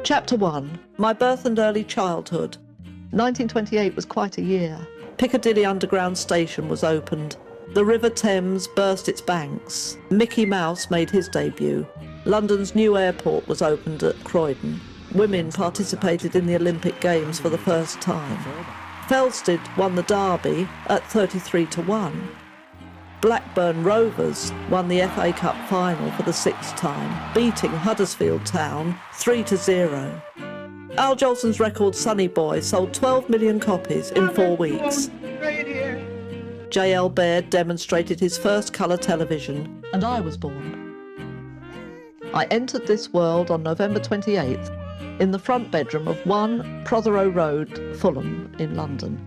Chapter 1. My birth and early childhood. 1928 was quite a year. Piccadilly Underground Station was opened. The River Thames burst its banks. Mickey Mouse made his debut. London's new airport was opened at Croydon. Women participated in the Olympic Games for the first time. Felsted won the Derby at 33-1. Blackburn Rovers won the FA Cup final for the 6th time, beating Huddersfield Town 3-0. Al Jolson's record Sonny Boy sold 12 million copies in 4 weeks. J.L. Baird demonstrated his first colour television, and I was born. I entered this world on November 28th in the front bedroom of 1 Prothero Road, Fulham, in London.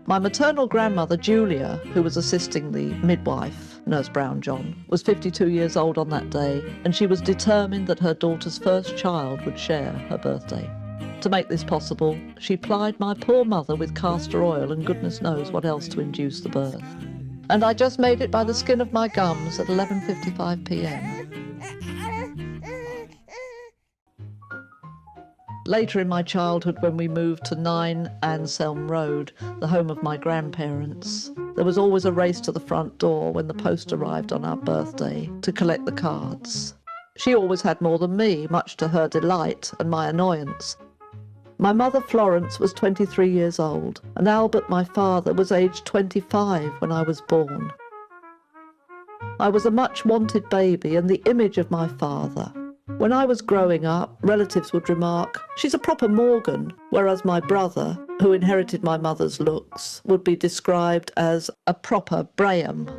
My maternal grandmother, Julia, who was assisting the midwife, Nurse Brown-John, was 52 years old on that day, and she was determined that her daughter's first child would share her birthday. To make this possible, she plied my poor mother with castor oil and goodness knows what else to induce the birth. And I just made it by the skin of my gums at 11:55 p.m. Later in my childhood, when we moved to 9 Anselm Road, the home of my grandparents, there was always a race to the front door when the post arrived on our birthday to collect the cards. She always had more than me, much to her delight and my annoyance. My mother, Florence, was 23 years old, and Albert, my father, was aged 25 when I was born. I was a much-wanted baby and the image of my father. When I was growing up, relatives would remark, "She's a proper Morgan," whereas my brother, who inherited my mother's looks, would be described as a proper Braham.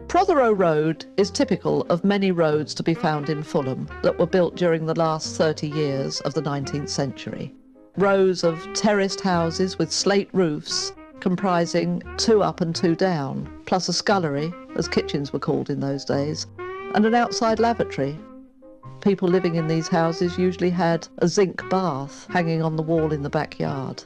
Prothero Road is typical of many roads to be found in Fulham that were built during the last 30 years of the 19th century. Rows of terraced houses with slate roofs comprising 2 up and 2 down, plus a scullery, as kitchens were called in those days, and an outside lavatory. People living in these houses usually had a zinc bath hanging on the wall in the backyard.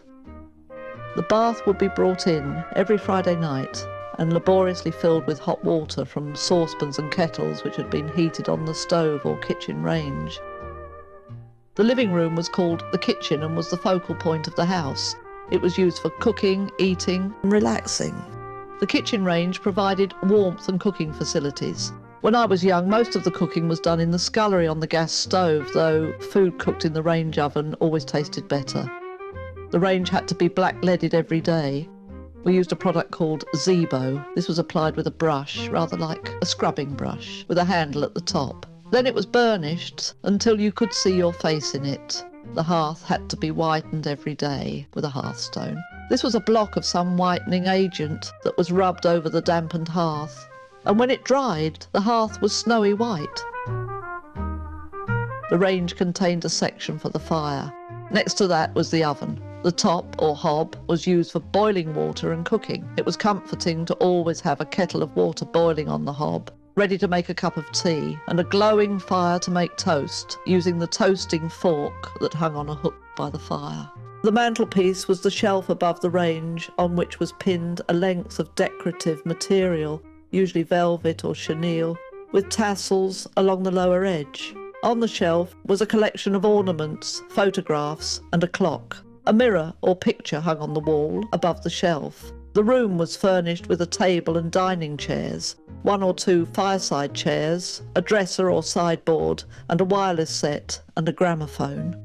The bath would be brought in every Friday night and laboriously filled with hot water from saucepans and kettles which had been heated on the stove or kitchen range. The living room was called the kitchen and was the focal point of the house. It was used for cooking, eating, and relaxing. The kitchen range provided warmth and cooking facilities. When I was young, most of the cooking was done in the scullery on the gas stove, though food cooked in the range oven always tasted better. The range had to be black-leaded every day. We used a product called Zebo. This was applied with a brush, rather like a scrubbing brush, with a handle at the top. Then it was burnished until you could see your face in it. The hearth had to be whitened every day with a hearthstone. This was a block of some whitening agent that was rubbed over the dampened hearth. And when it dried, the hearth was snowy white. The range contained a section for the fire. Next to that was the oven. The top, or hob, was used for boiling water and cooking. It was comforting to always have a kettle of water boiling on the hob, ready to make a cup of tea, and a glowing fire to make toast, using the toasting fork that hung on a hook by the fire. The mantelpiece was the shelf above the range, on which was pinned a length of decorative material, usually velvet or chenille, with tassels along the lower edge. On the shelf was a collection of ornaments, photographs, and a clock. A mirror or picture hung on the wall above the shelf. The room was furnished with a table and dining chairs, 1 or 2 fireside chairs, a dresser or sideboard, and a wireless set and a gramophone.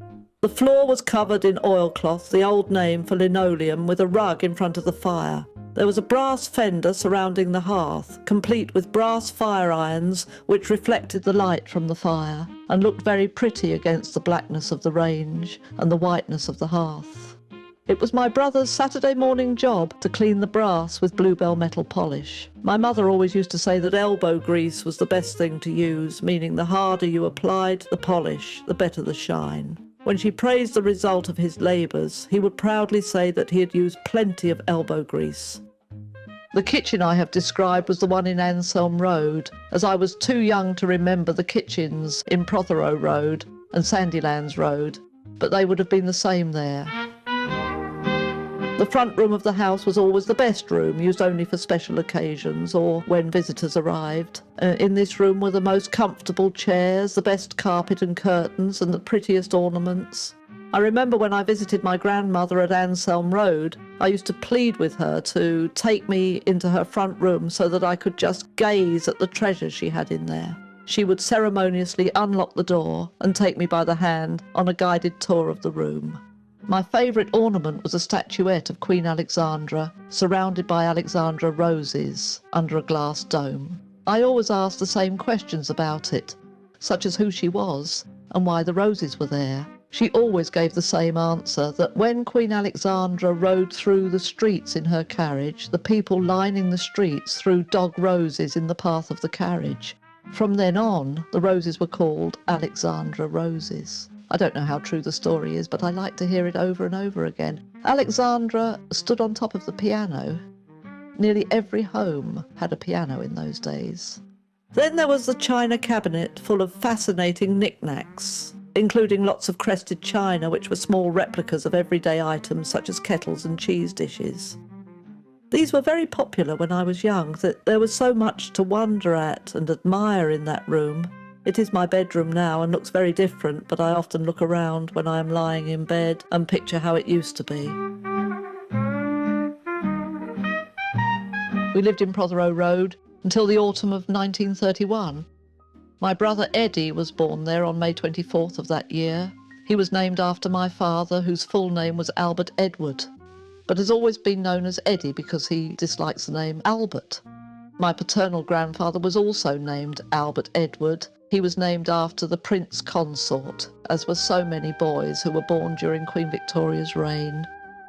The floor was covered in oilcloth, the old name for linoleum, with a rug in front of the fire. There was a brass fender surrounding the hearth, complete with brass fire irons which reflected the light from the fire and looked very pretty against the blackness of the range and the whiteness of the hearth. It was my brother's Saturday morning job to clean the brass with bluebell metal polish. My mother always used to say that elbow grease was the best thing to use, meaning the harder you applied the polish, the better the shine. When she praised the result of his labours, he would proudly say that he had used plenty of elbow grease. The kitchen I have described was the one in Anselm Road, as I was too young to remember the kitchens in Prothero Road and Sandylands Road, but they would have been the same there. The front room of the house was always the best room, used only for special occasions or when visitors arrived. In this room were the most comfortable chairs, the best carpet and curtains, and the prettiest ornaments. I remember when I visited my grandmother at Aifilms Road, I used to plead with her to take me into her front room so that I could just gaze at the treasures she had in there. She would ceremoniously unlock the door and take me by the hand on a guided tour of the room. My favourite ornament was a statuette of Queen Alexandra, surrounded by Alexandra roses under a glass dome. I always asked the same questions about it, such as who she was and why the roses were there. She always gave the same answer, that when Queen Alexandra rode through the streets in her carriage, the people lining the streets threw dog roses in the path of the carriage. From then on, the roses were called Alexandra roses. I don't know how true the story is, but I like to hear it over and over again. Alexandra stood on top of the piano. Nearly every home had a piano in those days. Then there was the china cabinet full of fascinating knickknacks, including lots of crested china, which were small replicas of everyday items such as kettles and cheese dishes. These were very popular when I was young, that there was so much to wonder at and admire in that room. It is my bedroom now and looks very different, but I often look around when I am lying in bed and picture how it used to be. We lived in Prothero Road until the autumn of 1931. My brother Eddie was born there on May 24th of that year. He was named after my father, whose full name was Albert Edward, but has always been known as Eddie because he dislikes the name Albert. My paternal grandfather was also named Albert Edward. He was named after the Prince Consort, as were so many boys who were born during Queen Victoria's reign.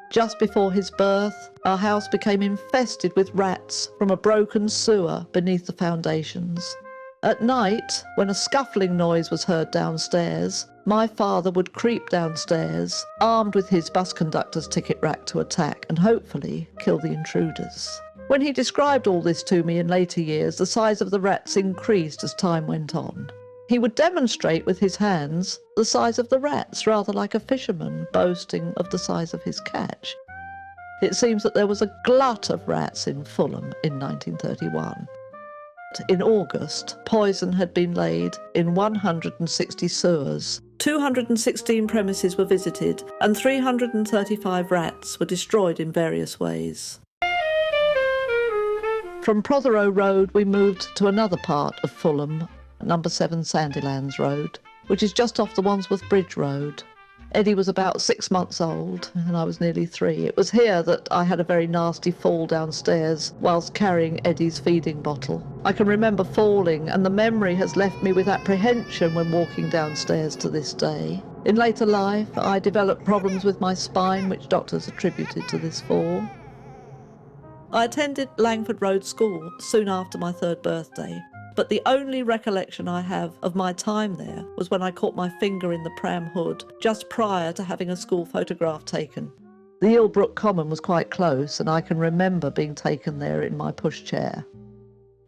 Just before his birth, our house became infested with rats from a broken sewer beneath the foundations. At night, when a scuffling noise was heard downstairs, my father would creep downstairs, armed with his bus conductor's ticket rack to attack and hopefully kill the intruders. When he described all this to me in later years, the size of the rats increased as time went on. He would demonstrate with his hands the size of the rats, rather like a fisherman boasting of the size of his catch. It seems that there was a glut of rats in Fulham in 1931. In August, poison had been laid in 160 sewers. 216 premises were visited and 335 rats were destroyed in various ways. From Prothero Road we moved to another part of Fulham, number 7 Sandilands Road, which is just off the Wandsworth Bridge Road. Eddie was about 6 months old and I was nearly 3. It was here that I had a very nasty fall downstairs whilst carrying Eddie's feeding bottle. I can remember falling, and the memory has left me with apprehension when walking downstairs to this day. In later life, I developed problems with my spine, which doctors attributed to this fall. I attended Langford Road School soon after my 3rd birthday. But the only recollection I have of my time there was when I caught my finger in the pram hood just prior to having a school photograph taken. The Eelbrook Common was quite close, and I can remember being taken there in my pushchair.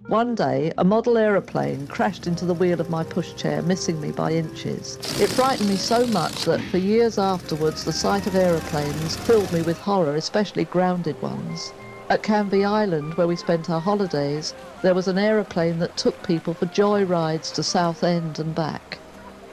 One day, a model aeroplane crashed into the wheel of my pushchair, missing me by inches. It frightened me so much that for years afterwards the sight of aeroplanes filled me with horror, especially grounded ones. At Canvey Island, where we spent our holidays, there was an aeroplane that took people for joy rides to Southend and back.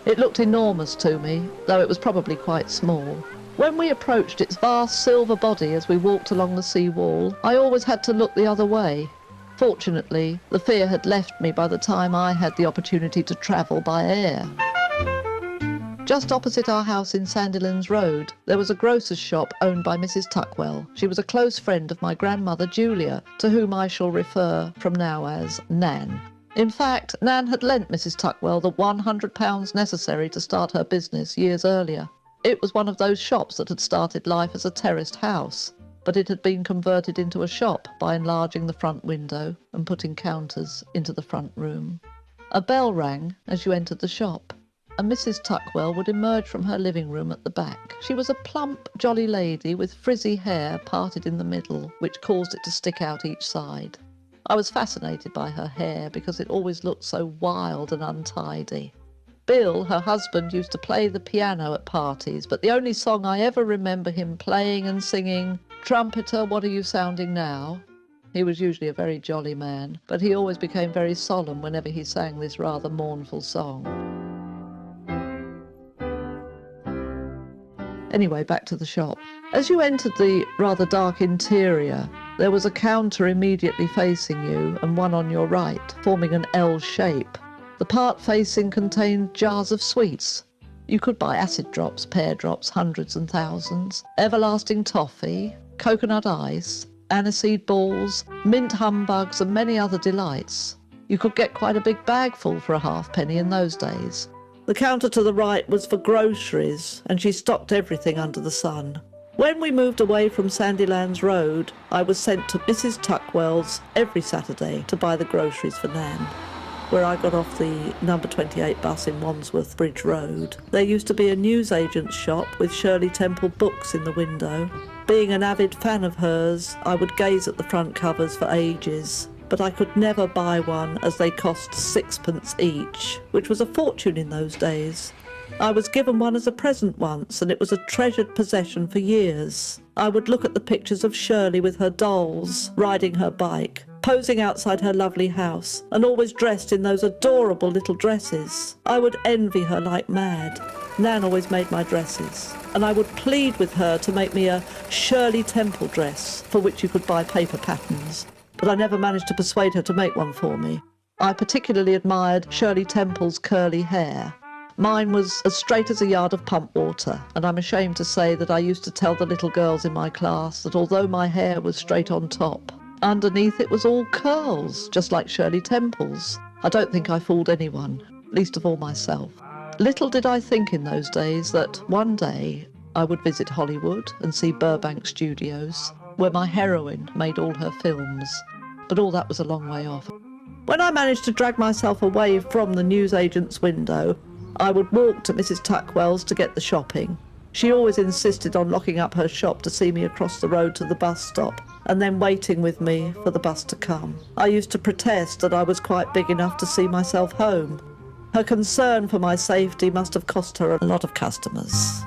It looked enormous to me, though it was probably quite small. When we approached its vast silver body as we walked along the sea wall, I always had to look the other way. Fortunately, the fear had left me by the time I had the opportunity to travel by air. Just opposite our house in Sandilands Road, there was a grocer's shop owned by Mrs. Tuckwell. She was a close friend of my grandmother Julia, to whom I shall refer from now as Nan. In fact, Nan had lent Mrs. Tuckwell the £100 necessary to start her business years earlier. It was one of those shops that had started life as a terraced house, but it had been converted into a shop by enlarging the front window and putting counters into the front room. A bell rang as you entered the shop, and Mrs. Tuckwell would emerge from her living room at the back. She was a plump, jolly lady with frizzy hair parted in the middle, which caused it to stick out each side. I was fascinated by her hair because it always looked so wild and untidy. Bill, her husband, used to play the piano at parties, but the only song I ever remember him playing and singing Trumpeter, what are you sounding now? He was usually a very jolly man, but he always became very solemn whenever he sang this rather mournful song. Anyway, back to the shop. As you entered the rather dark interior, there was a counter immediately facing you and one on your right, forming an L shape. The part facing contained jars of sweets. You could buy acid drops, pear drops, hundreds and thousands, everlasting toffee, coconut ice, aniseed balls, mint humbugs and many other delights. You could get quite a big bag full for a halfpenny in those days. The counter to the right was for groceries, and she stocked everything under the sun. When we moved away from Sandylands Road, I was sent to Mrs. Tuckwell's every Saturday to buy the groceries for Nan, where I got off the number 28 bus in Wandsworth Bridge Road. There used to be a newsagent's shop with Shirley Temple books in the window. Being an avid fan of hers, I would gaze at the front covers for ages, but I could never buy one as they cost sixpence each, which was a fortune in those days. I was given one as a present once, and it was a treasured possession for years. I would look at the pictures of Shirley with her dolls, riding her bike, posing outside her lovely house, and always dressed in those adorable little dresses. I would envy her like mad. Nan always made my dresses, and I would plead with her to make me a Shirley Temple dress, for which you could buy paper patterns, but I never managed to persuade her to make one for me. I particularly admired Shirley Temple's curly hair. Mine was as straight as a yard of pump water, and I'm ashamed to say that I used to tell the little girls in my class that although my hair was straight on top, underneath it was all curls, just like Shirley Temple's. I don't think I fooled anyone, least of all myself. Little did I think in those days that one day I would visit Hollywood and see Burbank Studios, where my heroine made all her films. But all that was a long way off. When I managed to drag myself away from the newsagent's window, I would walk to Mrs. Tuckwell's to get the shopping. She always insisted on locking up her shop to see me across the road to the bus stop, and then waiting with me for the bus to come. I used to protest that I was quite big enough to see myself home. Her concern for my safety must have cost her a lot of customers.